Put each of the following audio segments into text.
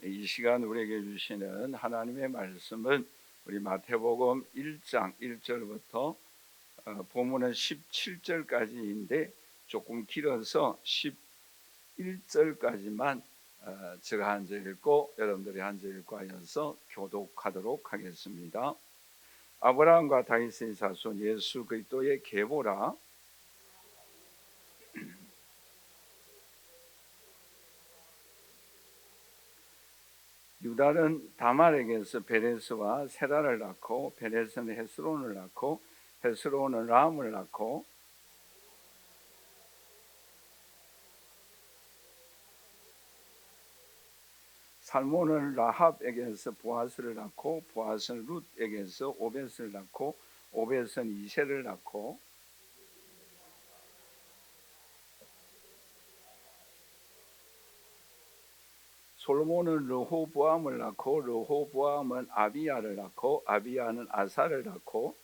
이 시간 우리에게 주시는 하나님의 말씀은 우리 마태복음 1장 1절부터 본문은 17절까지인데 조금 길어서 11절까지만 제가 한 절 읽고 여러분들이 한 절 읽고 하여서 교독하도록 하겠습니다. 아브라함과 다윗의 자손 예수 그리스도의 계보라. 유다는 다말에게서 베레스와 세라를 낳고 베레스는 헤스론을 낳고 헤스론은 람을 낳고 살몬은 라합에게서 보아스를 낳고 보아스는 룻에게서 오벳을 낳고 오벳은 이세를 낳고 솔로몬은 르호보암을 낳고 르호보암은 아비야를 낳고 아비야는 아사를 낳고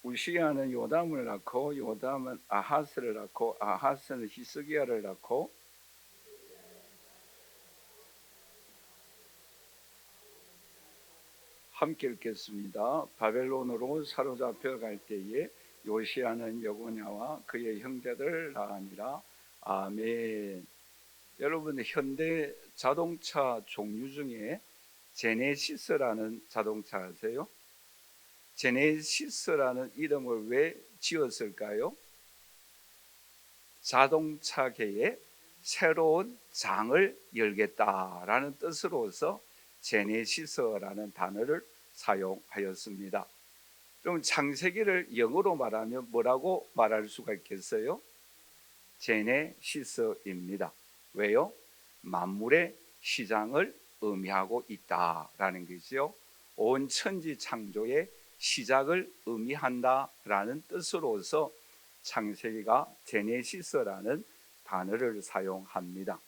우시야는 요담을 낳고 요담은 아하스를 낳고 아하스는 히스기야를 낳고 함께 읽겠습니다. 바벨론으로 사로잡혀 갈 때에 요시야는 여고냐와 그의 형제들을 낳으니라. 아멘. 여러분, 현대 자동차 종류 중에 제네시스라는 자동차 아세요? 제네시스라는 이름을 왜 지었을까요? 자동차계에 새로운 장을 열겠다라는 뜻으로서 제네시스라는 단어를 사용하였습니다. 그럼 창세기를 영어로 말하면 뭐라고 말할 수가 있겠어요? 제네시스입니다. 왜요? 만물의 시장을 의미하고 있다라는 것이죠. 온 천지 창조의 시작을 의미한다라는 뜻으로서 창세기가 제네시스라는 단어를 사용합니다.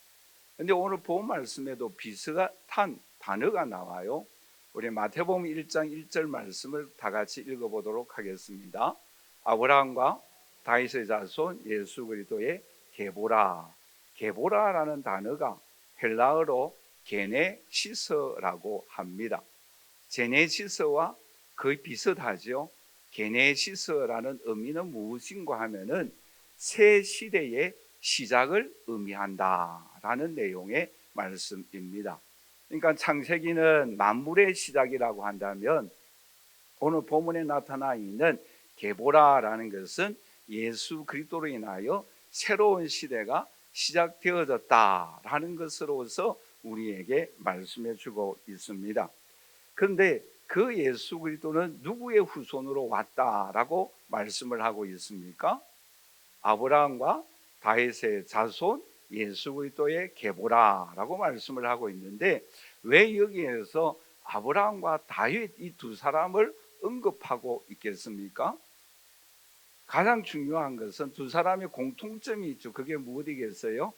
그런데 오늘 본 말씀에도 비슷한 단어가 나와요. 우리 마태복음 1장 1절 말씀을 다 같이 읽어보도록 하겠습니다. 아브라함과 다윗의 자손 예수 그리스도의 계보라. 계보라라는 단어가 헬라어로 게네시스라고 합니다. 제네시스와 거의 비슷하죠. 게네시스라는 의미는 무엇인가 하면은 새 시대의 시작을 의미한다라는 내용의 말씀입니다. 그러니까 창세기는 만물의 시작이라고 한다면 오늘 본문에 나타나 있는 계보라라는 것은 예수 그리스도로 인하여 새로운 시대가 시작되어졌다라는 것으로서 우리에게 말씀해 주고 있습니다. 그런데 그 예수 그리스도는 누구의 후손으로 왔다라고 말씀을 하고 있습니까? 아브라함과 다윗의 자손 예수 그리스도의 계보라라고 말씀을 하고 있는데 왜 여기에서 아브라함과 다윗 이 두 사람을 언급하고 있겠습니까? 가장 중요한 것은 두 사람의 공통점이 있죠. 그게 무엇이겠어요?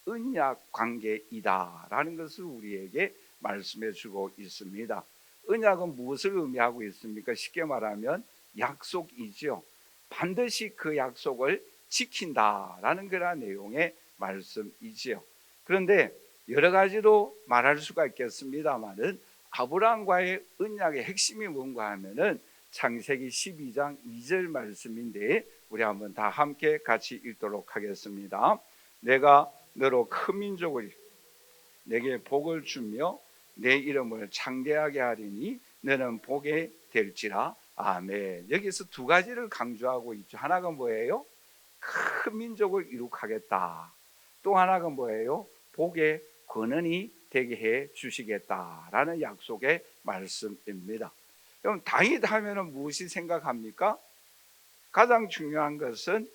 언약 관계이다라는 것을 우리에게 말씀해 주고 있습니다. 언약은 무엇을 의미하고 있습니까? 쉽게 말하면 약속이죠. 반드시 그 약속을 지킨다라는 그런 내용의 말씀이지요. 그런데 여러 가지로 말할 수가 있겠습니다만은 아브라함과의 언약의 핵심이 뭔가 하면은 창세기 12장 2절 말씀인데 우리 한번 다 함께 같이 읽도록 하겠습니다. 내가 너로 큰 민족을 내게 복을 주며 내 이름을 창대하게 하리니 너는 복이 될지라. 아멘. 여기서 두 가지를 강조하고 있죠. 하나가 뭐예요? 큰 민족을 이룩하겠다. 또 하나가 뭐예요? 복의 권한이 되게 해 주시겠다라는 약속의 말씀입니다. 그럼 다윗 하면은 무엇이 생각합니까? 가장 중요한 것은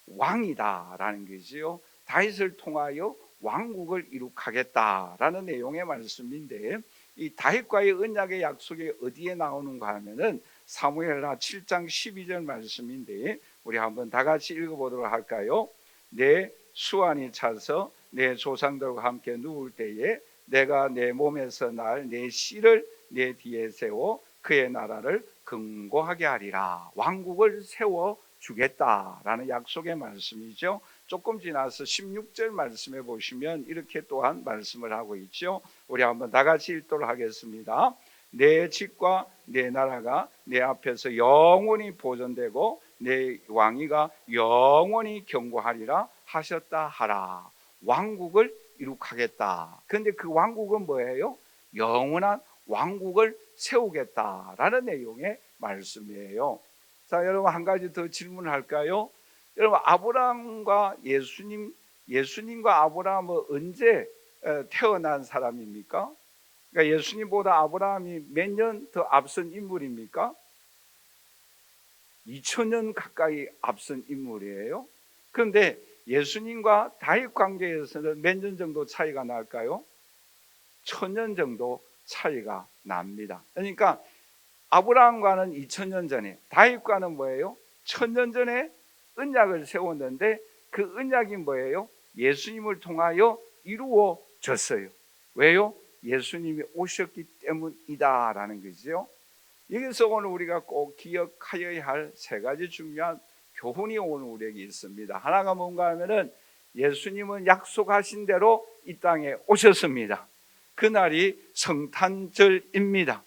왕이다라는 것이요. 다윗을 통하여 왕국을 이룩하겠다라는 내용의 말씀인데 이 다윗과의 언약의 약속이 어디에 나오는가 하면은 사무엘하 7장 12절 말씀인데 우리 한번 다 같이 읽어보도록 할까요? 내 수완이 차서 내 조상들과 함께 누울 때에 내가 내 몸에서 날 내 씨를 내 뒤에 세워 그의 나라를 견고하게 하리라. 왕국을 세워 주겠다라는 약속의 말씀이죠. 조금 지나서 16절 말씀에 보시면 이렇게 또한 말씀을 하고 있죠. 우리 한번 다 같이 읽도록 하겠습니다. 내 집과 내 나라가 내 앞에서 영원히 보존되고 내 왕위가 영원히 경고하리라 하셨다 하라. 왕국을 이룩하겠다. 그런데 그 왕국은 뭐예요? 영원한 왕국을 세우겠다라는 내용의 말씀이에요. 자, 여러분 한 가지 더 질문할까요? 여러분 아브라함과 예수님과 아브라함은 언제 태어난 사람입니까? 그러니까 예수님보다 아브라함이 몇 년 더 앞선 인물입니까? 2000년 가까이 앞선 인물이에요. 그런데 예수님과 다윗 관계에서는 몇 년 정도 차이가 날까요? 1000년 정도 차이가 납니다. 그러니까 아브라함과는 2000년 전에, 다윗과는 뭐예요? 1000년 전에 언약을 세웠는데 그 언약이 뭐예요? 예수님을 통하여 이루어졌어요. 왜요? 예수님이 오셨기 때문이다라는 거죠. 여기서 오늘 우리가 꼭 기억하여야 할 세 가지 중요한 교훈이 오늘 우리에게 있습니다. 하나가 뭔가 하면은 예수님은 약속하신 대로 이 땅에 오셨습니다. 그날이 성탄절입니다.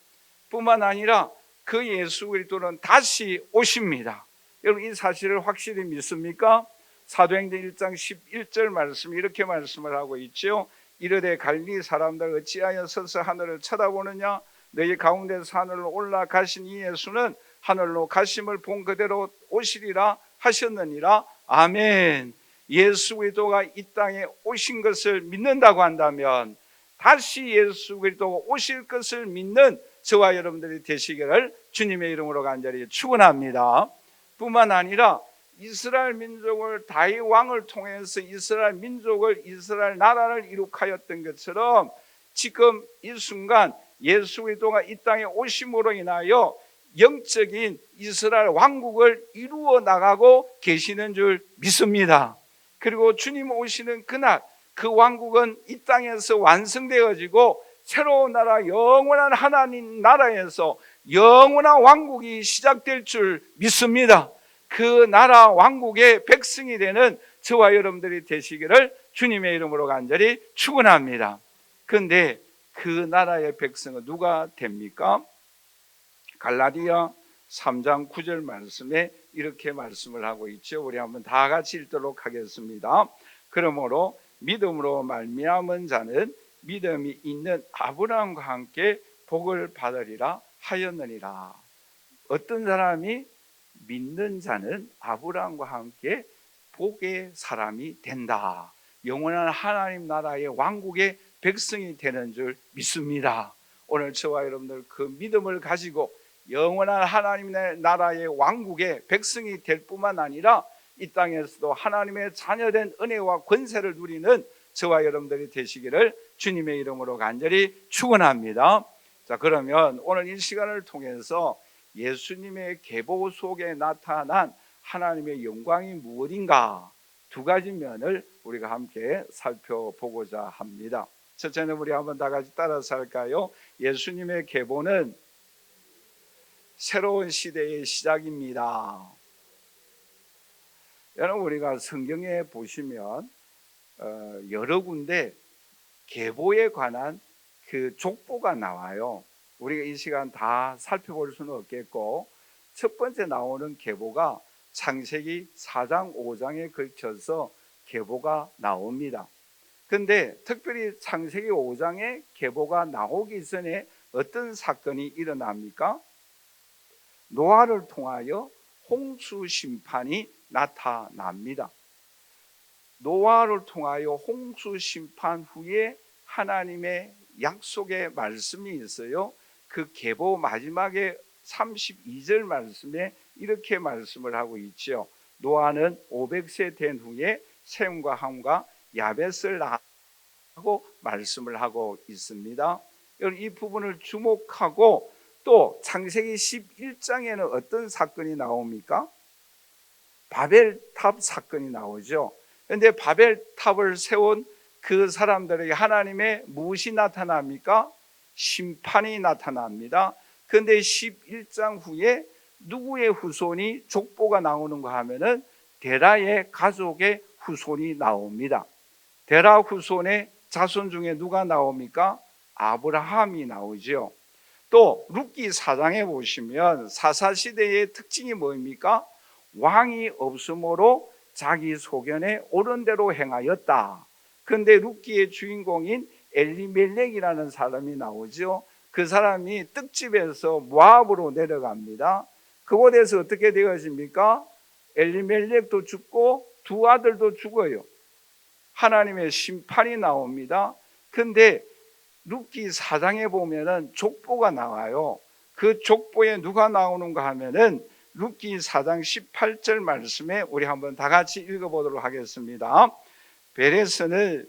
뿐만 아니라 그 예수 그리스도는 다시 오십니다. 여러분 이 사실을 확실히 믿습니까? 사도행전 1장 11절 말씀 이렇게 말씀을 하고 있죠. 이르되 갈릴리 사람들 어찌하여 서서 하늘을 쳐다보느냐? 너희 가운데서 하늘로 올라가신 이 예수는 하늘로 가심을 본 그대로 오시리라 하셨느니라. 아멘. 예수 그리스도가 이 땅에 오신 것을 믿는다고 한다면 다시 예수 그리스도가 오실 것을 믿는 저와 여러분들이 되시기를 주님의 이름으로 간절히 축원합니다. 뿐만 아니라 이스라엘 민족을 다윗 왕을 통해서 이스라엘 민족을 이스라엘 나라를 이룩하였던 것처럼 지금 이 순간 예수 그리스도가 이 땅에 오심으로 인하여 영적인 이스라엘 왕국을 이루어 나가고 계시는 줄 믿습니다. 그리고 주님 오시는 그날 그 왕국은 이 땅에서 완성되어지고 새로운 나라 영원한 하나님 나라에서 영원한 왕국이 시작될 줄 믿습니다. 그 나라 왕국의 백성이 되는 저와 여러분들이 되시기를 주님의 이름으로 간절히 축원합니다. 그런데 그 나라의 백성은 누가 됩니까? 갈라디아 3장 9절 말씀에 이렇게 말씀을 하고 있죠. 우리 한번 다 같이 읽도록 하겠습니다. 그러므로 믿음으로 말미암은 자는 믿음이 있는 아브라함과 함께 복을 받으리라 하였느니라. 어떤 사람이 믿는 자는 아브라함과 함께 복의 사람이 된다. 영원한 하나님 나라의 왕국의 백성이 되는 줄 믿습니다. 오늘 저와 여러분들 그 믿음을 가지고 영원한 하나님의 나라의 왕국의 백성이 될 뿐만 아니라 이 땅에서도 하나님의 자녀된 은혜와 권세를 누리는 저와 여러분들이 되시기를 주님의 이름으로 간절히 축원합니다. 자, 그러면 오늘 이 시간을 통해서 예수님의 계보 속에 나타난 하나님의 영광이 무엇인가 두 가지 면을 우리가 함께 살펴보고자 합니다. 첫째는 우리 한번 다 같이 따라서 할까요? 예수님의 계보는 새로운 시대의 시작입니다. 여러분 우리가 성경에 보시면 여러 군데 계보에 관한 그 족보가 나와요. 우리가 이 시간 다 살펴볼 수는 없겠고 첫 번째 나오는 계보가 창세기 4장 5장에 걸쳐서 계보가 나옵니다. 그런데 특별히 창세기 5장에 계보가 나오기 전에 어떤 사건이 일어납니까? 노아를 통하여 홍수 심판이 나타납니다. 노아를 통하여 홍수 심판 후에 하나님의 약속의 말씀이 있어요. 그 계보 마지막에 32절 말씀에 이렇게 말씀을 하고 있죠. 노아는 500세 된 후에 셈과 함과 야벳을 낳고 말씀을 하고 있습니다. 여러분 이 부분을 주목하고 또 창세기 11장에는 어떤 사건이 나옵니까? 바벨탑 사건이 나오죠. 그런데 바벨탑을 세운 그 사람들에게 하나님의 무엇이 나타납니까? 심판이 나타납니다. 그런데 11장 후에 누구의 후손이 족보가 나오는가 하면은 데라의 가족의 후손이 나옵니다. 데라 후손의 자손 중에 누가 나옵니까? 아브라함이 나오죠. 또 룻기 4장에 보시면 사사시대의 특징이 뭡니까? 왕이 없으므로 자기 소견에 옳은 대로 행하였다. 그런데 룻기의 주인공인 엘리멜렉이라는 사람이 나오죠. 그 사람이 떡집에서 모압으로 내려갑니다. 그곳에서 어떻게 되어집니까? 엘리멜렉도 죽고 두 아들도 죽어요. 하나님의 심판이 나옵니다. 그런데 룻기 4장에 보면은 족보가 나와요. 그 족보에 누가 나오는가 하면은 룻기 4장 18절 말씀에 우리 한번 다 같이 읽어보도록 하겠습니다. 베레스는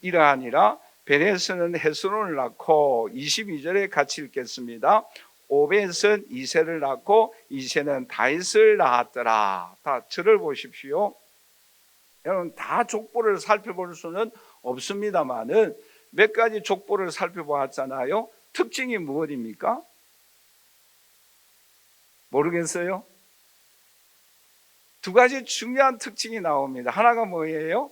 이러하니라. 베레스는 헤스론을 낳고 22절에 같이 읽겠습니다. 오벳은 이세를 낳고 이세는 다윗을 낳았더라. 다 절을 보십시오. 여러분 다 족보를 살펴볼 수는 없습니다만은 몇 가지 족보를 살펴보았잖아요. 특징이 무엇입니까? 모르겠어요? 두 가지 중요한 특징이 나옵니다. 하나가 뭐예요?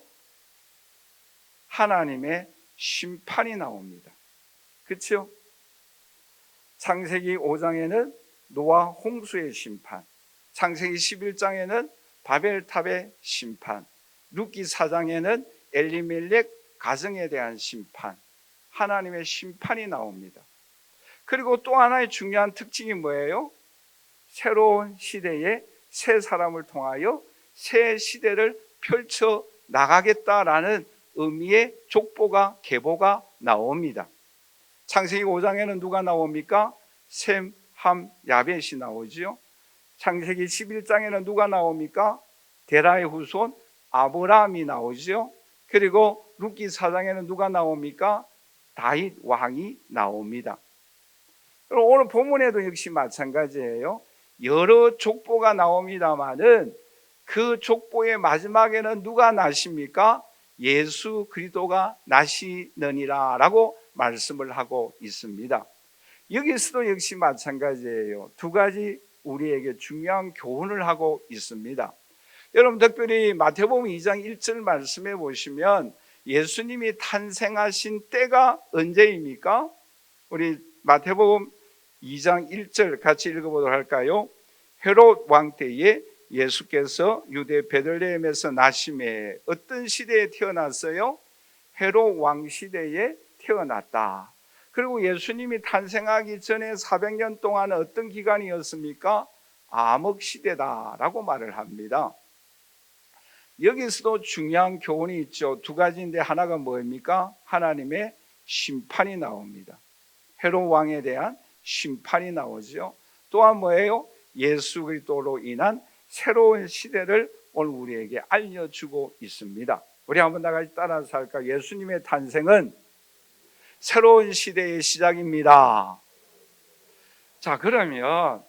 하나님의 심판이 나옵니다. 그렇죠? 창세기 5장에는 노아 홍수의 심판, 창세기 11장에는 바벨탑의 심판, 룻기 4장에는 엘리멜렉 가정에 대한 심판, 하나님의 심판이 나옵니다. 그리고 또 하나의 중요한 특징이 뭐예요? 새로운 시대에 새 사람을 통하여 새 시대를 펼쳐 나가겠다라는 의미의 족보가 계보가 나옵니다. 창세기 5장에는 누가 나옵니까? 셈, 함, 야벳이 나오지요. 창세기 11장에는 누가 나옵니까? 데라의 후손 아브라함이 나오죠. 그리고 룻기 4장에는 누가 나옵니까? 다윗 왕이 나옵니다. 오늘 본문에도 역시 마찬가지예요. 여러 족보가 나옵니다만은 그 족보의 마지막에는 누가 나십니까? 예수 그리스도가 나시느니라 라고 말씀을 하고 있습니다. 여기서도 역시 마찬가지예요. 두 가지 우리에게 중요한 교훈을 하고 있습니다. 여러분 특별히 마태복음 2장 1절 말씀해 보시면 예수님이 탄생하신 때가 언제입니까? 우리 마태복음 2장 1절 같이 읽어보도록 할까요? 헤롯 왕 때에 예수께서 유대 베들레헴에서 나심에 어떤 시대에 태어났어요? 헤롯 왕 시대에 태어났다. 그리고 예수님이 탄생하기 전에 400년 동안 어떤 기간이었습니까? 암흑 시대다라고 말을 합니다. 여기서도 중요한 교훈이 있죠. 두 가지인데 하나가 뭐입니까? 하나님의 심판이 나옵니다. 헤롯 왕에 대한 심판이 나오죠. 또한 뭐예요? 예수 그리스도로 인한 새로운 시대를 오늘 우리에게 알려주고 있습니다. 우리 한번 다 같이 따라서 할까요? 예수님의 탄생은 새로운 시대의 시작입니다. 자, 그러면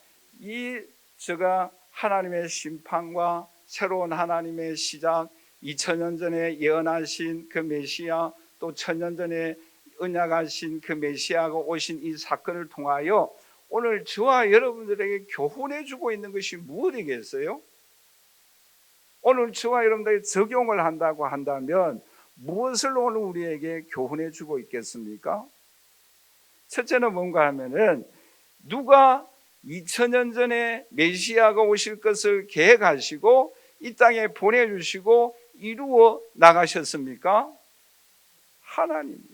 제가 하나님의 심판과 새로운 하나님의 시작, 2000년 전에 예언하신 그 메시아, 또 1000년 전에 언약하신 그 메시아가 오신 이 사건을 통하여 오늘 저와 여러분들에게 교훈해 주고 있는 것이 무엇이겠어요? 오늘 저와 여러분들이 적용을 한다고 한다면 무엇을 오늘 우리에게 교훈해 주고 있겠습니까? 첫째는 뭔가 하면은 누가 2000년 전에 메시아가 오실 것을 계획하시고 이 땅에 보내주시고 이루어 나가셨습니까? 하나님이에요.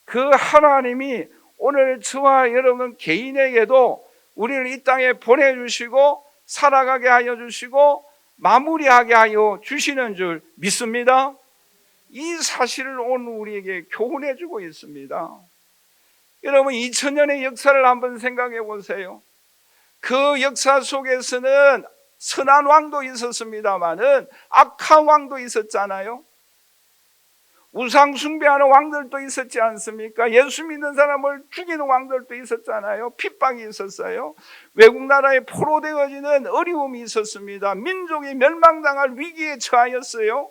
그 하나님이 오늘 저와 여러분 개인에게도 우리를 이 땅에 보내주시고 살아가게 하여 주시고 마무리하게 하여 주시는 줄 믿습니다. 이 사실을 오늘 우리에게 교훈해 주고 있습니다. 여러분 2000년의 역사를 한번 생각해 보세요. 그 역사 속에서는 선한 왕도 있었습니다마는 악한 왕도 있었잖아요. 우상 숭배하는 왕들도 있었지 않습니까? 예수 믿는 사람을 죽이는 왕들도 있었잖아요. 핍박이 있었어요. 외국 나라에 포로되어지는 어려움이 있었습니다. 민족이 멸망당할 위기에 처하였어요.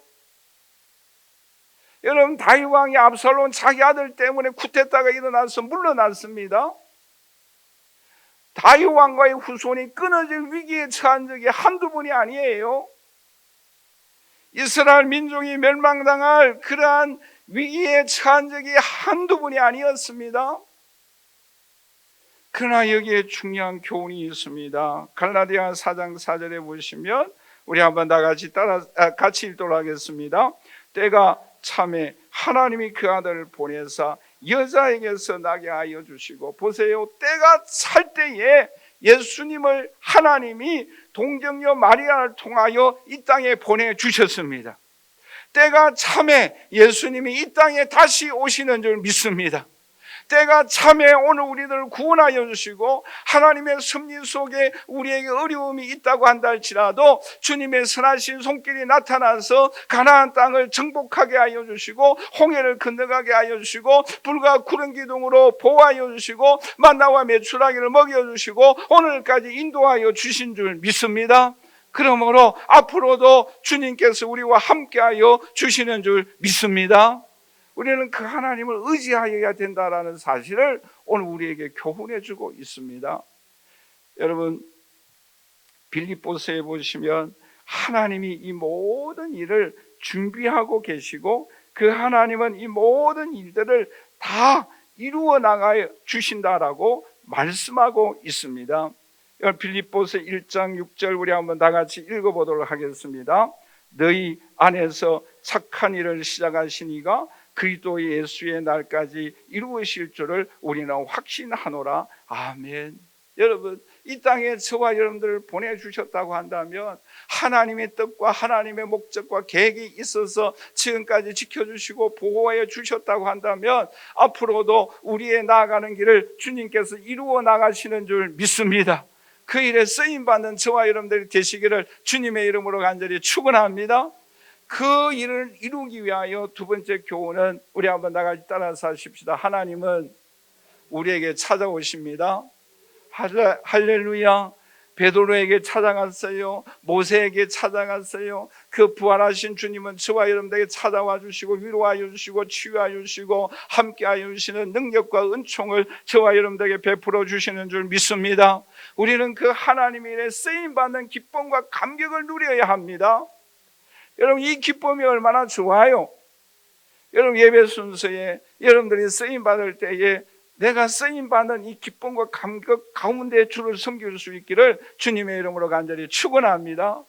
여러분 다윗 왕이 압살롬 자기 아들 때문에 쿠데타가 일어나서 물러났습니다. 다윗 왕과의 후손이 끊어질 위기에 처한 적이 한두 번이 아니에요. 이스라엘 민족이 멸망당할 그러한 위기에 처한 적이 한두 번이 아니었습니다. 그러나 여기에 중요한 교훈이 있습니다. 갈라디아 4장 4절에 보시면 우리 한번 다 같이 읽도록 하겠습니다. 때가 참에 하나님이 그 아들을 보내사 여자에게서 나게 하여 주시고, 보세요, 때가 찰 때에 예수님을 하나님이 동정녀 마리아를 통하여 이 땅에 보내주셨습니다. 때가 참에 예수님이 이 땅에 다시 오시는 줄 믿습니다. 때가 참에 오늘 우리들을 구원하여 주시고 하나님의 섭리 속에 우리에게 어려움이 있다고 한다 할지라도 주님의 선하신 손길이 나타나서 가나안 땅을 정복하게 하여 주시고 홍해를 건너가게 하여 주시고 불과 구름 기둥으로 보호하여 주시고 만나와 메추라기를 먹여주시고 오늘까지 인도하여 주신 줄 믿습니다. 그러므로 앞으로도 주님께서 우리와 함께하여 주시는 줄 믿습니다. 우리는 그 하나님을 의지하여야 된다라는 사실을 오늘 우리에게 교훈해 주고 있습니다. 여러분, 빌립보서에 보시면 하나님이 이 모든 일을 준비하고 계시고 그 하나님은 이 모든 일들을 다 이루어 나가 주신다라고 말씀하고 있습니다. 빌립보서 1장 6절 우리 한번 다 같이 읽어보도록 하겠습니다. 너희 안에서 착한 일을 시작하신 이가 그리스도 예수의 날까지 이루으실 줄을 우리는 확신하노라. 아멘. 여러분, 이 땅에 저와 여러분들을 보내주셨다고 한다면 하나님의 뜻과 하나님의 목적과 계획이 있어서 지금까지 지켜주시고 보호해 주셨다고 한다면 앞으로도 우리의 나아가는 길을 주님께서 이루어 나가시는 줄 믿습니다. 그 일에 쓰임받는 저와 여러분들이 되시기를 주님의 이름으로 간절히 축원합니다. 그 일을 이루기 위하여 두 번째 교훈은 우리 한번 다 같이 따라서 하십시다. 하나님은 우리에게 찾아오십니다. 할렐루야. 베드로에게 찾아갔어요. 모세에게 찾아갔어요. 그 부활하신 주님은 저와 여러분들에게 찾아와 주시고 위로하여 주시고 치유하여 주시고 함께하여 주시는 능력과 은총을 저와 여러분들에게 베풀어 주시는 줄 믿습니다. 우리는 그 하나님의 일에 쓰임받는 기쁨과 감격을 누려야 합니다. 여러분, 이 기쁨이 얼마나 좋아요. 여러분, 예배 순서에 여러분들이 쓰임받을 때에 내가 쓰임받는 이 기쁨과 감격 가운데 주를 섬길 수 있기를 주님의 이름으로 간절히 축원합니다.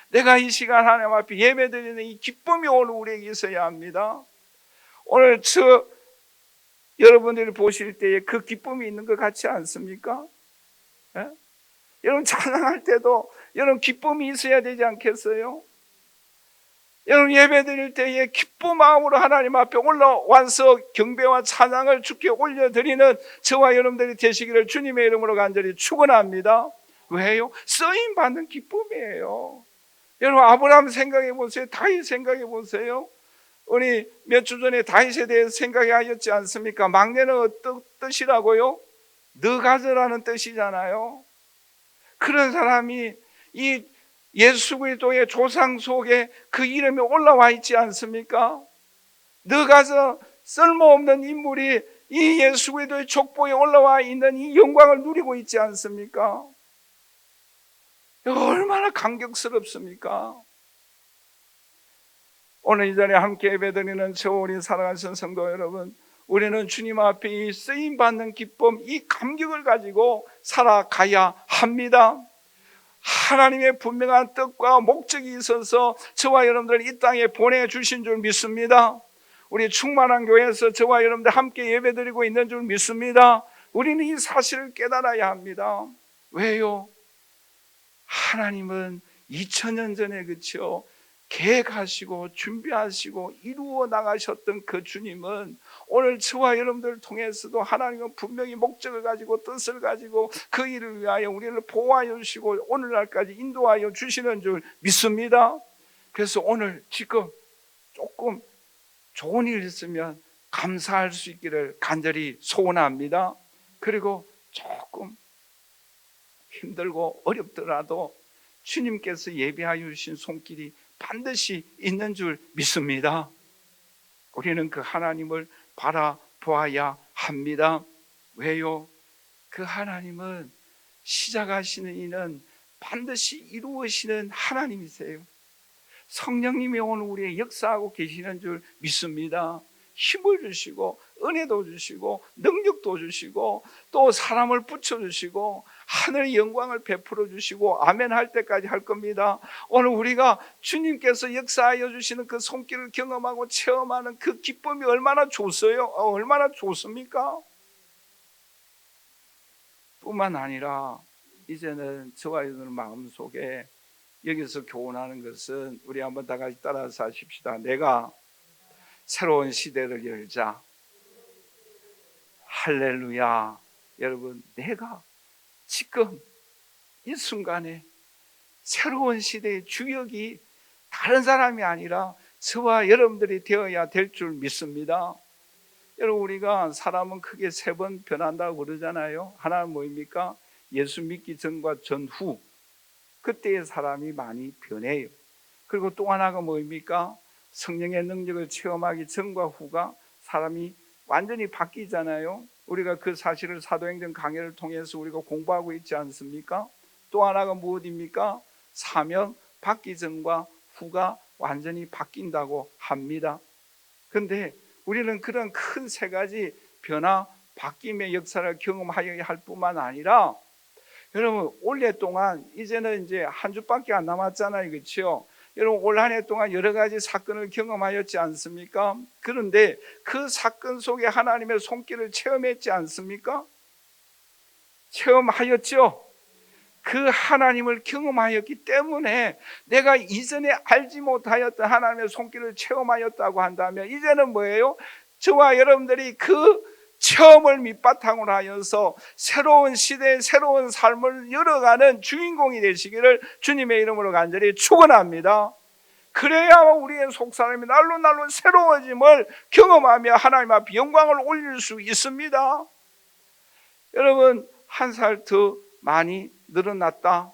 내가 이 시간 하나님 앞에 예배드리는 이 기쁨이 오늘 우리에게 있어야 합니다. 오늘 여러분들이 보실 때에 그 기쁨이 있는 것 같지 않습니까? 예? 여러분, 찬양할 때도 여러분 기쁨이 있어야 되지 않겠어요? 여러분, 예배 드릴 때에 기쁜 마음으로 하나님 앞에 올라와서 경배와 찬양을 주께 올려드리는 저와 여러분들이 되시기를 주님의 이름으로 간절히 축원합니다. 왜요? 쓰임받는 기쁨이에요. 여러분, 아브라함 생각해 보세요. 다윗 생각해 보세요. 우리 몇 주 전에 다윗에 대해서 생각하였지 않습니까? 막내는 어떤 뜻이라고요? 너 가져라는 뜻이잖아요. 그런 사람이 이 예수 그리스도의 조상 속에 그 이름이 올라와 있지 않습니까? 너가서 쓸모없는 인물이 이 예수 그리스도의 족보에 올라와 있는 이 영광을 누리고 있지 않습니까? 얼마나 감격스럽습니까? 오늘 이 자리에 함께 예배드리는 저 우리 사랑하는 성도 여러분, 우리는 주님 앞에 이 쓰임받는 기쁨, 이 감격을 가지고 살아가야 합니다. 하나님의 분명한 뜻과 목적이 있어서 저와 여러분들 이 땅에 보내주신 줄 믿습니다. 우리 충만한 교회에서 저와 여러분들 함께 예배드리고 있는 줄 믿습니다. 우리는 이 사실을 깨달아야 합니다. 왜요? 하나님은 2000년 전에 그쵸? 계획하시고 준비하시고 이루어 나가셨던 그 주님은 오늘 저와 여러분들을 통해서도 하나님은 분명히 목적을 가지고 뜻을 가지고 그 일을 위하여 우리를 보호하여 주시고 오늘날까지 인도하여 주시는 줄 믿습니다. 그래서 오늘 지금 조금 좋은 일 있으면 감사할 수 있기를 간절히 소원합니다. 그리고 조금 힘들고 어렵더라도 주님께서 예비하여 주신 손길이 반드시 있는 줄 믿습니다. 우리는 그 하나님을 바라보아야 합니다. 왜요? 그 하나님은 시작하시는 이는 반드시 이루어지는 하나님이세요. 성령님이 오늘 우리의 역사하고 계시는 줄 믿습니다. 힘을 주시고 은혜도 주시고 능력도 주시고 또 사람을 붙여주시고 하늘의 영광을 베풀어 주시고 아멘 할 때까지 할 겁니다. 오늘 우리가 주님께서 역사하여 주시는 그 손길을 경험하고 체험하는 그 기쁨이 얼마나 좋어요? 얼마나 좋습니까? 뿐만 아니라 이제는 저와 여러분 마음속에 여기서 교훈하는 것은 우리 한번 다 같이 따라서 하십시다. 내가 새로운 시대를 열자. 할렐루야. 여러분, 내가 지금 이 순간에 새로운 시대의 주역이 다른 사람이 아니라 저와 여러분들이 되어야 될 줄 믿습니다. 여러분, 우리가 사람은 크게 3번 변한다고 그러잖아요. 하나는 뭐입니까? 예수 믿기 전과 전후, 그때의 사람이 많이 변해요. 그리고 또 하나가 뭐입니까? 성령의 능력을 체험하기 전과 후가 사람이 완전히 바뀌잖아요. 우리가 그 사실을 사도행전 강해를 통해서 우리가 공부하고 있지 않습니까? 또 하나가 무엇입니까? 사명 받기 전과 후가 완전히 바뀐다고 합니다. 그런데 우리는 그런 큰 3가지 변화, 바뀜의 역사를 경험하여야 할 뿐만 아니라 여러분 올해 동안 이제는 이제 한 주밖에 안 남았잖아요. 그렇죠? 여러분 올 한 해 동안 여러 가지 사건을 경험하였지 않습니까? 그런데 그 사건 속에 하나님의 손길을 체험했지 않습니까? 체험하였죠? 그 하나님을 경험하였기 때문에 내가 이전에 알지 못하였던 하나님의 손길을 체험하였다고 한다면 이제는 뭐예요? 저와 여러분들이 그 체험을 밑바탕으로 하여서 새로운 시대의 새로운 삶을 열어가는 주인공이 되시기를 주님의 이름으로 간절히 축원합니다. 그래야 우리의 속사람이 날로 날로 새로워짐을 경험하며 하나님 앞에 영광을 올릴 수 있습니다. 여러분, 1살 더 많이 늘어났다.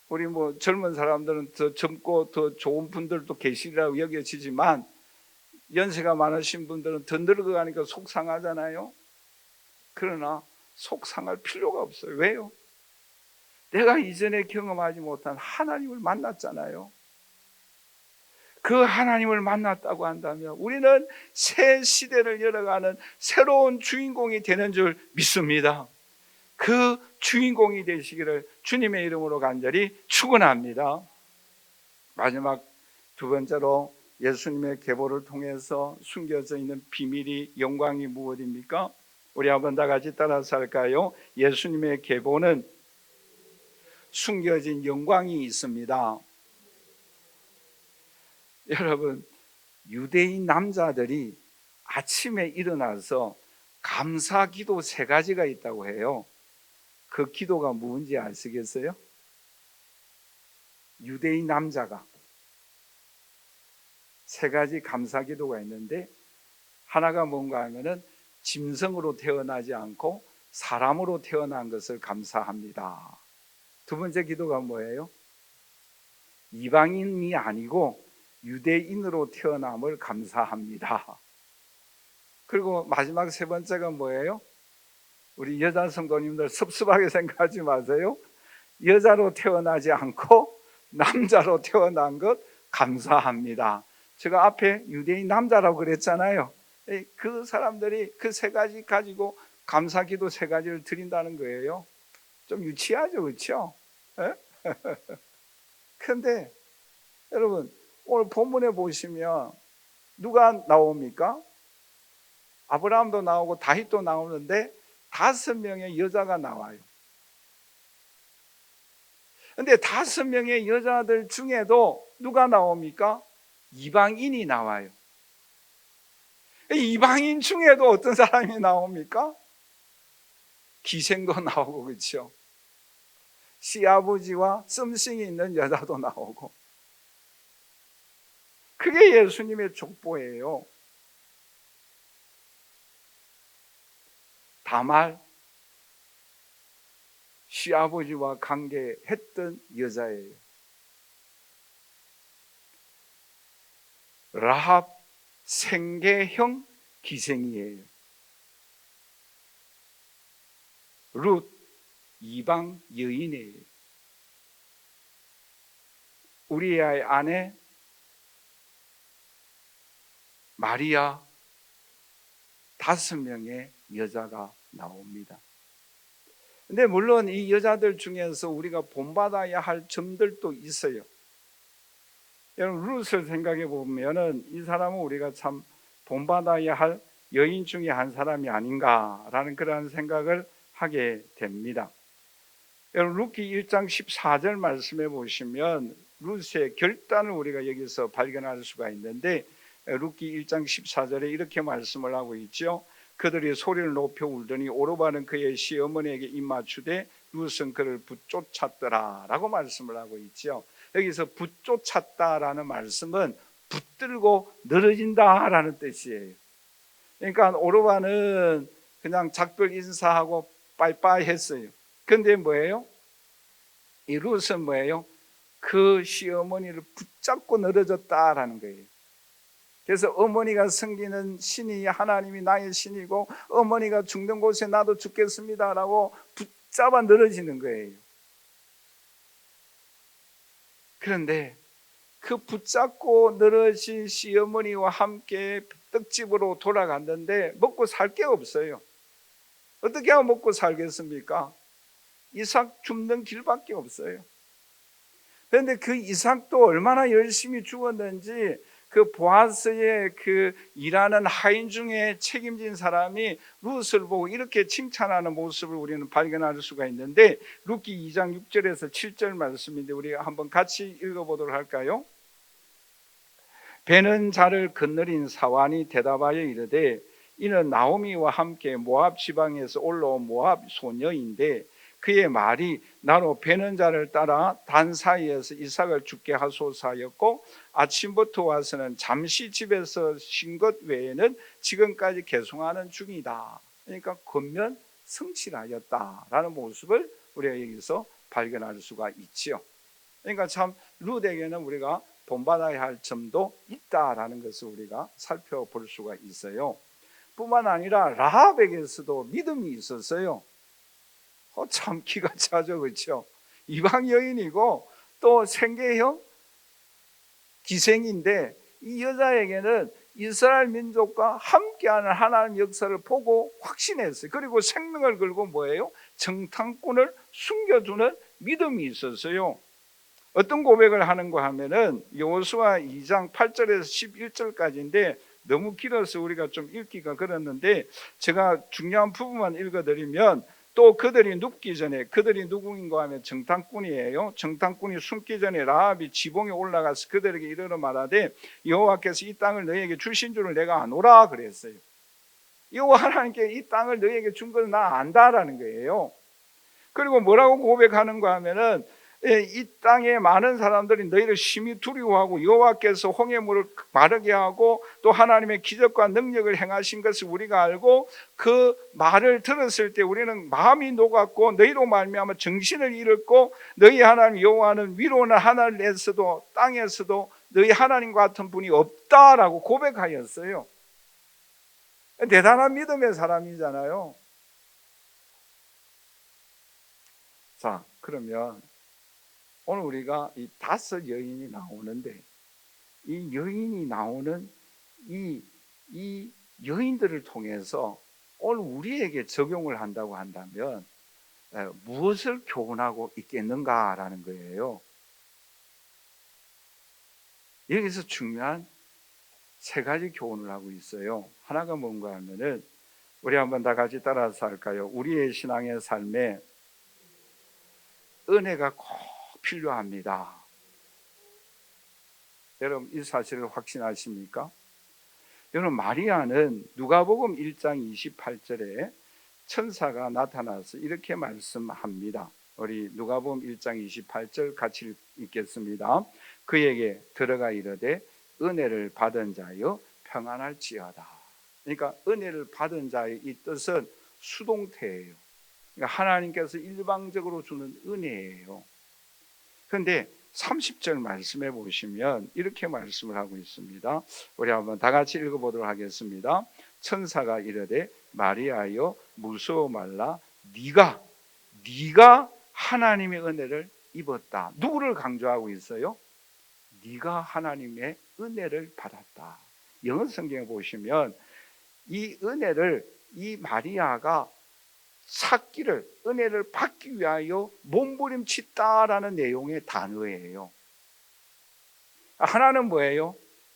우리 젊은 사람들은 더 젊고 더 좋은 분들도 계시리라고 여겨지지만 연세가 많으신 분들은 더 늙어가니까 속상하잖아요. 그러나 속상할 필요가 없어요. 왜요? 내가 이전에 경험하지 못한 하나님을 만났잖아요. 그 하나님을 만났다고 한다면 우리는 새 시대를 열어가는 새로운 주인공이 되는 줄 믿습니다. 그 주인공이 되시기를 주님의 이름으로 간절히 축원합니다. 마지막 2번째로 예수님의 계보를 통해서 숨겨져 있는 비밀이 영광이 무엇입니까? 우리 한번 다 같이 따라서 할까요? 예수님의 계보는 숨겨진 영광이 있습니다. 여러분, 유대인 남자들이 아침에 일어나서 감사 기도 3가지가 있다고 해요. 그 기도가 뭔지 아시겠어요? 유대인 남자가 3가지 감사 기도가 있는데 하나가 뭔가 하면은 짐승으로 태어나지 않고 사람으로 태어난 것을 감사합니다. 2번째 기도가 뭐예요? 이방인이 아니고 유대인으로 태어남을 감사합니다. 그리고 마지막 3번째가 뭐예요? 우리 여자 성도님들 섭섭하게 생각하지 마세요. 여자로 태어나지 않고 남자로 태어난 것 감사합니다. 제가 앞에 유대인 남자라고 그랬잖아요. 그 사람들이 그 3가지 가지고 감사기도 3가지를 드린다는 거예요. 좀 유치하죠, 그렇죠? 그런데 여러분 오늘 본문에 보시면 누가 나옵니까? 아브라함도 나오고 다윗도 나오는데 5명의 여자가 나와요. 그런데 5명의 여자들 중에도 누가 나옵니까? 이방인이 나와요. 이방인 중에도 어떤 사람이 나옵니까? 기생도 나오고, 그렇죠? 시아버지와 썸씽이 있는 여자도 나오고. 그게 예수님의 족보예요. 다말 시아버지와 관계했던 여자예요. 라합 생계형 기생이에요. 룻 이방 여인이에요. 우리의 아내 마리아, 5명의 여자가 나옵니다. 근데 물론 이 여자들 중에서 우리가 본받아야 할 점들도 있어요. 여러분, 룻을 생각해 보면은 이 사람은 우리가 참 본받아야 할 여인 중에 한 사람이 아닌가라는 그러한 생각을 하게 됩니다. 여러분, 룻기 1장 14절 말씀해 보시면 룻의 결단을 우리가 여기서 발견할 수가 있는데, 룻기 1장 14절에 이렇게 말씀을 하고 있죠. 그들이 소리를 높여 울더니 오르바는 그의 시어머니에게 입맞추되 룻은 그를 붙쫓았더라 라고 말씀을 하고 있죠. 여기서 붙쫓았다라는 말씀은 붙들고 늘어진다라는 뜻이에요. 그러니까 오르바는 그냥 작별 인사하고 빠이빠이 했어요. 근데 뭐예요? 이 룻은 뭐예요? 그 시어머니를 붙잡고 늘어졌다라는 거예요. 그래서 어머니가 섬기는 신이 하나님이 나의 신이고 어머니가 죽는 곳에 나도 죽겠습니다라고 붙잡아 늘어지는 거예요. 그런데 그 붙잡고 늘어진 시어머니와 함께 떡집으로 돌아갔는데 먹고 살 게 없어요. 어떻게 하면 먹고 살겠습니까? 이삭 줍는 길밖에 없어요. 그런데 그 이삭도 얼마나 열심히 주었는지 그 보아스의 그 일하는 하인 중에 책임진 사람이 룻을 보고 이렇게 칭찬하는 모습을 우리는 발견할 수가 있는데, 룻기 2장 6절에서 7절 말씀인데 우리가 한번 같이 읽어보도록 할까요? 배는 자를 건너린 사환이 대답하여 이르되 이는 나오미와 함께 모압 지방에서 올라온 모압 소녀인데 그의 말이 나로 배는 자를 따라 단 사이에서 이삭을 죽게 하소서였고 아침부터 와서는 잠시 집에서 쉰 것 외에는 지금까지 계속하는 중이다. 그러니까 겉면 성실하였다라는 모습을 우리가 여기서 발견할 수가 있죠. 그러니까 참 룻에게는 우리가 본받아야 할 점도 있다라는 것을 우리가 살펴볼 수가 있어요. 뿐만 아니라 라합에게서도 믿음이 있었어요. 참 기가 차죠, 그렇죠? 이방 여인이고 또 생계형 기생인데 이 여자에게는 이스라엘 민족과 함께하는 하나님 역사를 보고 확신했어요. 그리고 생명을 걸고 뭐예요? 정탐꾼을 숨겨두는 믿음이 있었어요. 어떤 고백을 하는가 하면은 여호수아 2장 8절에서 11절까지인데 너무 길어서 우리가 좀 읽기가 그렇는데 제가 중요한 부분만 읽어드리면, 또 그들이 눕기 전에, 그들이 누구인가 하면 정탐꾼이에요. 정탐꾼이 숨기 전에 라합이 지붕에 올라가서 그들에게 이르러 말하되 여호와께서 이 땅을 너희에게 주신 줄을 내가 아노라 그랬어요. 여호와 하나님께 이 땅을 너희에게 준 걸 나 안다라는 거예요. 그리고 뭐라고 고백하는가 하면은 이 땅에 많은 사람들이 너희를 심히 두려워하고 여호와께서 홍해물을 마르게 하고 또 하나님의 기적과 능력을 행하신 것을 우리가 알고 그 말을 들었을 때 우리는 마음이 녹았고 너희로 말미암아 정신을 잃었고 너희 하나님 여호와는 위로는 하늘에서도 땅에서도 너희 하나님 같은 분이 없다라고 고백하였어요. 대단한 믿음의 사람이잖아요. 자, 그러면 오늘 우리가 이 5 여인이 나오는데 이 여인이 나오는 이 여인들을 통해서 오늘 우리에게 적용을 한다고 한다면 무엇을 교훈하고 있겠는가라는 거예요. 여기서 중요한 3가지 교훈을 하고 있어요. 하나가 뭔가 하면은 우리 한번 다 같이 따라서 할까요? 우리의 신앙의 삶에 은혜가 꼭 필요합니다. 여러분 이 사실을 확신하십니까? 여러분 마리아는 누가복음 1장 28절에 천사가 나타나서 이렇게 말씀합니다. 우리 누가복음 1장 28절 같이 읽겠습니다. 그에게 들어가 이르되 은혜를 받은 자여 평안할지어다. 그러니까 은혜를 받은 자의 이 뜻은 수동태예요. 그러니까 하나님께서 일방적으로 주는 은혜예요. 그런데 30절 말씀해 보시면 이렇게 말씀을 하고 있습니다. 우리 한번 다 같이 읽어보도록 하겠습니다. 천사가 이르되 마리아여 무서워 말라. 네가 네가 하나님의 은혜를 입었다. 누구를 강조하고 있어요? 네가 하나님의 은혜를 받았다. 영어 성경에 보시면 이 은혜를 이 마리아가 찾기를, 은혜를 받기 위하여 몸부림쳤다라는 내용의 단어예요. 하나는 뭐예요?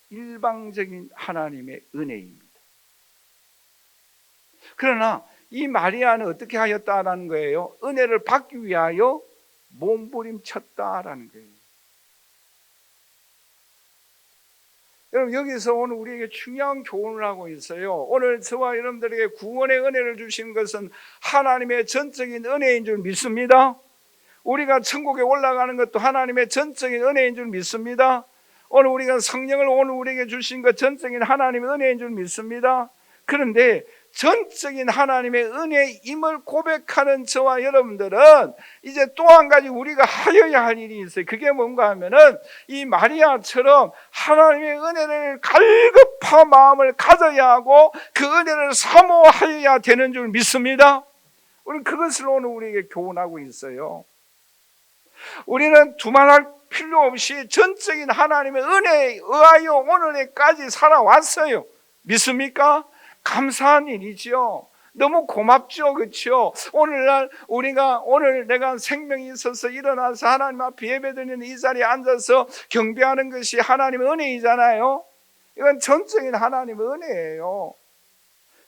일방적인 하나님의 은혜입니다. 그러나 이 마리아는 어떻게 하였다라는 거예요? 은혜를 받기 위하여 몸부림쳤다라는 거예요. 여러분, 여기서 오늘 우리에게 중요한 교훈을 하고 있어요. 오늘 저와 여러분들에게 구원의 은혜를 주신 것은 하나님의 전적인 은혜인 줄 믿습니다. 우리가 천국에 올라가는 것도 하나님의 전적인 은혜인 줄 믿습니다. 오늘 우리가 성령을 오늘 우리에게 주신 것 전적인 하나님의 은혜인 줄 믿습니다. 그런데 전적인 하나님의 은혜임을 고백하는 저와 여러분들은 이제 또 한 가지 우리가 하여야 할 일이 있어요. 그게 뭔가 하면은 이 마리아처럼 하나님의 은혜를 갈급한 마음을 가져야 하고 그 은혜를 사모하여야 되는 줄 믿습니다. 우리는 그것을 오늘 우리에게 교훈하고 있어요. 우리는 두말할 필요 없이 전적인 하나님의 은혜에 의하여 오늘까지 살아왔어요. 믿습니까? 감사한 일이죠. 너무 고맙죠. 그렇죠? 오늘날 오늘 내가 생명이 있어서 일어나서 하나님 앞에 예배드리는 이 자리에 앉아서 경배하는 것이 하나님의 은혜이잖아요. 이건 전적인 하나님의 은혜예요.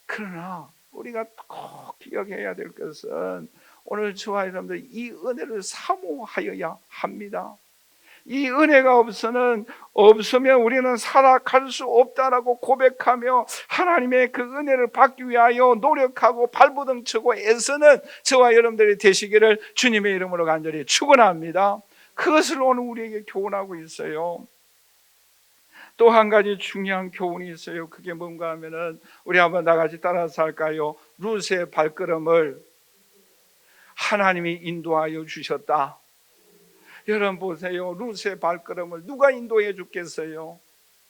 그러나 우리가 꼭 기억해야 될 것은 오늘 저와 여러분들 이 은혜를 사모하여야 합니다. 이 은혜가 없으면 우리는 살아갈 수 없다라고 고백하며 하나님의 그 은혜를 받기 위하여 노력하고 발버둥치고 애쓰는 저와 여러분들이 되시기를 주님의 이름으로 간절히 축원합니다. 그것을 오늘 우리에게 교훈하고 있어요. 또 한 가지 중요한 교훈이 있어요. 그게 뭔가 하면은 우리 한번 다 같이 따라서 할까요? 룻의 발걸음을 하나님이 인도하여 주셨다. 여러분 보세요. 룻의 발걸음을 누가 인도해 줬겠어요?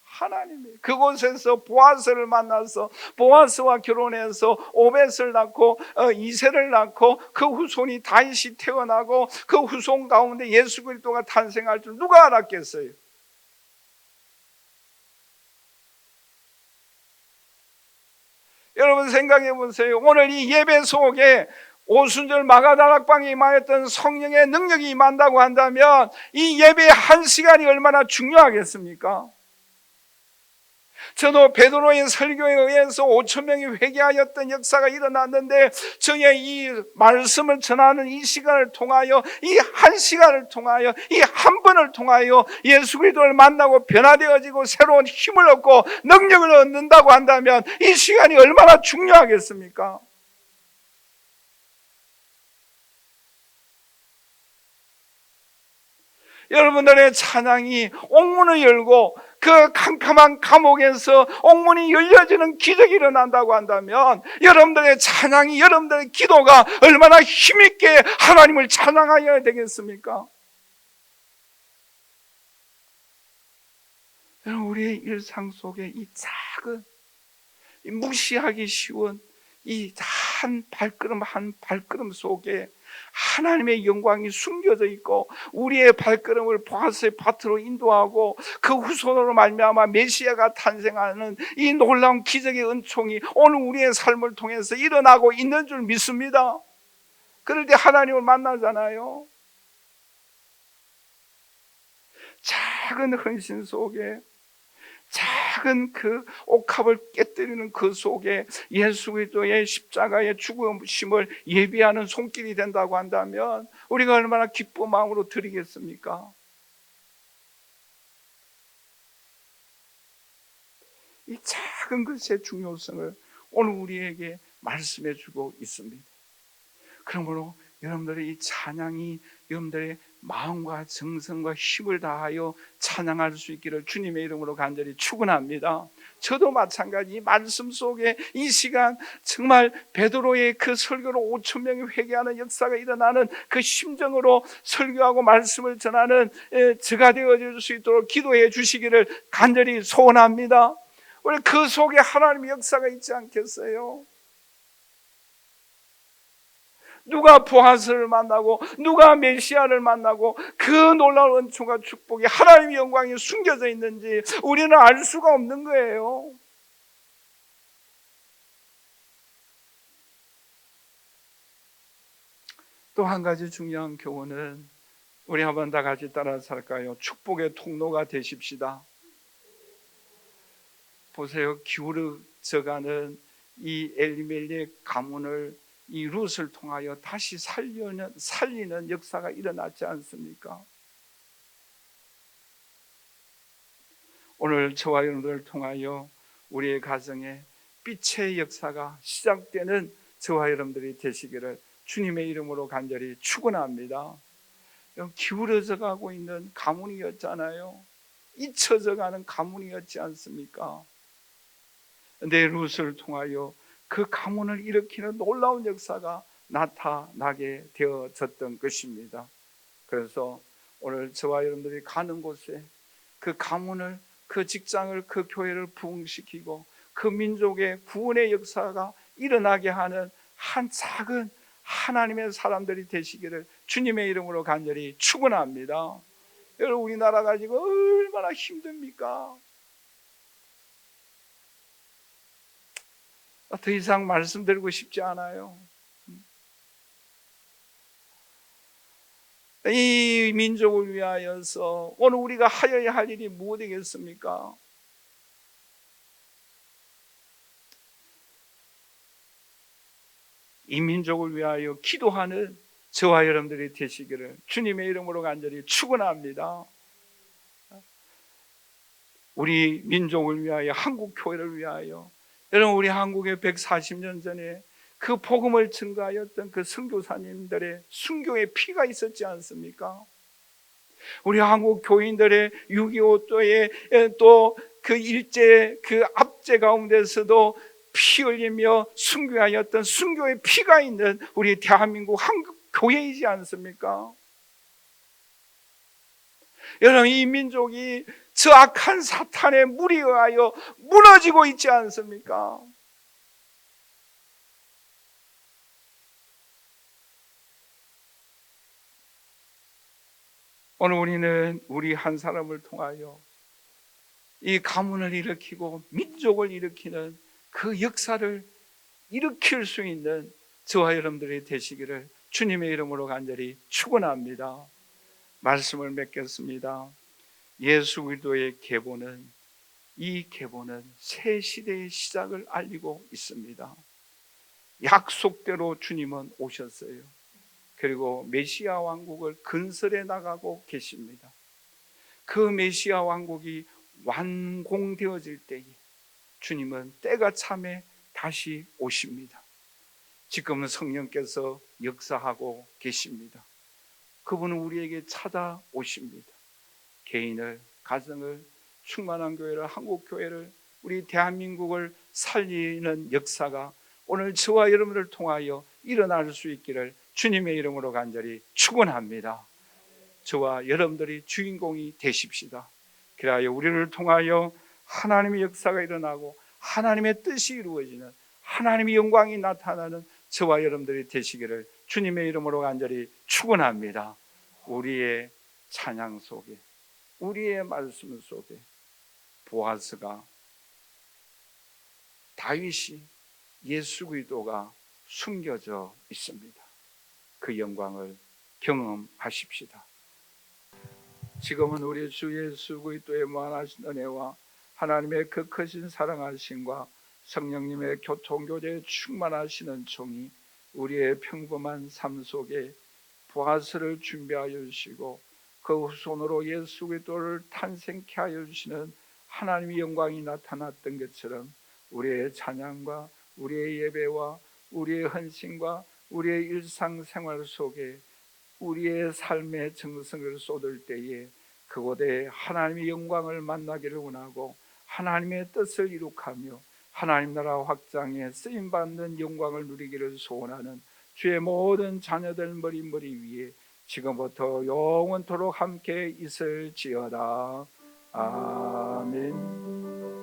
하나님이. 그곳에서 보아스를 만나서 보아스와 결혼해서 오벳을 낳고 이세를 낳고 그 후손이 다윗이 태어나고 그 후손 가운데 예수 그리스도가 탄생할 줄 누가 알았겠어요? 여러분 생각해 보세요. 오늘 이 예배 속에 오순절 마가다락방에 임하였던 성령의 능력이 임한다고 한다면 이 예배의 한 시간이 얼마나 중요하겠습니까? 저도 베드로의 설교에 의해서 5,000명이 회개하였던 역사가 일어났는데 저의 이 말씀을 전하는 이 시간을 통하여 이 한 시간을 통하여 이 한 번을 통하여 예수 그리스도를 만나고 변화되어지고 새로운 힘을 얻고 능력을 얻는다고 한다면 이 시간이 얼마나 중요하겠습니까? 여러분들의 찬양이 옥문을 열고 그 캄캄한 감옥에서 옥문이 열려지는 기적이 일어난다고 한다면 여러분들의 찬양이, 여러분들의 기도가 얼마나 힘있게 하나님을 찬양하여야 되겠습니까? 여러분, 우리의 일상 속에 이 작은, 이 무시하기 쉬운 이 한 발걸음 한 발걸음 속에 하나님의 영광이 숨겨져 있고 우리의 발걸음을 보아스의 밭으로 인도하고 그 후손으로 말미암아 메시아가 탄생하는 이 놀라운 기적의 은총이 오늘 우리의 삶을 통해서 일어나고 있는 줄 믿습니다. 그럴 때 하나님을 만나잖아요. 작은 헌신 속에, 작은 그 옥합을 깨뜨리는 그 속에 예수 그리스도의 십자가의 죽으심을 예비하는 손길이 된다고 한다면 우리가 얼마나 기쁜 마음으로 드리겠습니까? 이 작은 것의 중요성을 오늘 우리에게 말씀해 주고 있습니다. 그러므로 여러분들의 이 찬양이 여러분들의 마음과 정성과 힘을 다하여 찬양할 수 있기를 주님의 이름으로 간절히 축원합니다. 저도 마찬가지 이 말씀 속에 이 시간 정말 베드로의 그 설교로 5,000명이 회개하는 역사가 일어나는 그 심정으로 설교하고 말씀을 전하는 저가 되어줄 수 있도록 기도해 주시기를 간절히 소원합니다. 우리 그 속에 하나님의 역사가 있지 않겠어요? 누가 보아스를 만나고 누가 메시아를 만나고 그 놀라운 은총과 축복이 하나님의 영광이 숨겨져 있는지 우리는 알 수가 없는 거예요. 또 한 가지 중요한 교훈은 우리 한번 다 같이 따라 살까요? 축복의 통로가 되십시다. 보세요. 기울어져가는 이 엘리멜렉 가문을 이 룻을 통하여 다시 살리는 역사가 일어났지 않습니까? 오늘 저와 여러분들을 통하여 우리의 가정에 빛의 역사가 시작되는 저와 여러분들이 되시기를 주님의 이름으로 간절히 축원합니다. 기울어져 가고 있는 가문이었잖아요. 잊혀져 가는 가문이었지 않습니까? 내 룻을 통하여 그 가문을 일으키는 놀라운 역사가 나타나게 되어졌던 것입니다. 그래서 오늘 저와 여러분들이 가는 곳에 그 가문을, 그 직장을, 그 교회를 부흥시키고 그 민족의 구원의 역사가 일어나게 하는 한 작은 하나님의 사람들이 되시기를 주님의 이름으로 간절히 축원합니다. 여러분, 우리나라 가지고 얼마나 힘듭니까? 더 이상 말씀드리고 싶지 않아요. 이 민족을 위하여서 오늘 우리가 하여야 할 일이 무엇이겠습니까? 이 민족을 위하여 기도하는 저와 여러분들이 되시기를 주님의 이름으로 간절히 축원합니다. 우리 민족을 위하여, 한국 교회를 위하여, 여러분, 우리 한국에 140년 전에 그 복음을 증거하였던 그 선교사님들의 순교의 피가 있었지 않습니까? 우리 한국 교인들의 6.25도에 또 그 일제, 그 압제 가운데서도 피 흘리며 순교하였던 순교의 피가 있는 우리 대한민국 한국 교회이지 않습니까? 여러분, 이 민족이 저 악한 사탄의 무리에 의하여 무너지고 있지 않습니까? 오늘 우리는 우리 한 사람을 통하여 이 가문을 일으키고 민족을 일으키는 그 역사를 일으킬 수 있는 저와 여러분들이 되시기를 주님의 이름으로 간절히 축원합니다. 말씀을 맺겠습니다. 예수 그리스도의 계보는, 이 계보는 새 시대의 시작을 알리고 있습니다. 약속대로 주님은 오셨어요. 그리고 메시아 왕국을 건설해 나가고 계십니다. 그 메시아 왕국이 완공되어질 때에 주님은 때가 참에 다시 오십니다. 지금은 성령께서 역사하고 계십니다. 그분은 우리에게 찾아오십니다. 개인을, 가정을, 충만한 교회를, 한국교회를, 우리 대한민국을 살리는 역사가 오늘 저와 여러분을 통하여 일어날 수 있기를 주님의 이름으로 간절히 축원합니다. 저와 여러분들이 주인공이 되십시다. 그래야 우리를 통하여 하나님의 역사가 일어나고 하나님의 뜻이 이루어지는, 하나님의 영광이 나타나는 저와 여러분들이 되시기를 주님의 이름으로 간절히 축원합니다. 우리의 찬양 속에, 우리의 말씀 속에 보아스가, 다윗이, 예수 그리스도가 숨겨져 있습니다. 그 영광을 경험하십시다. 지금은 우리 주 예수 그리스도의 무한하신 은혜와 하나님의 그 크신 사랑하심과 성령님의 교통교제에 충만하시는 종이 우리의 평범한 삶 속에 보아스를 준비하여 주시고 그 후손으로 예수 그리스도를 탄생케 하여 주시는 하나님의 영광이 나타났던 것처럼 우리의 찬양과 우리의 예배와 우리의 헌신과 우리의 일상생활 속에 우리의 삶의 정성을 쏟을 때에 그곳에 하나님의 영광을 만나기를 원하고 하나님의 뜻을 이룩하며 하나님 나라 확장에 쓰임받는 영광을 누리기를 소원하는 주의 모든 자녀들 머리 위에 지금부터 영원토록 함께 있을지어다. 아멘.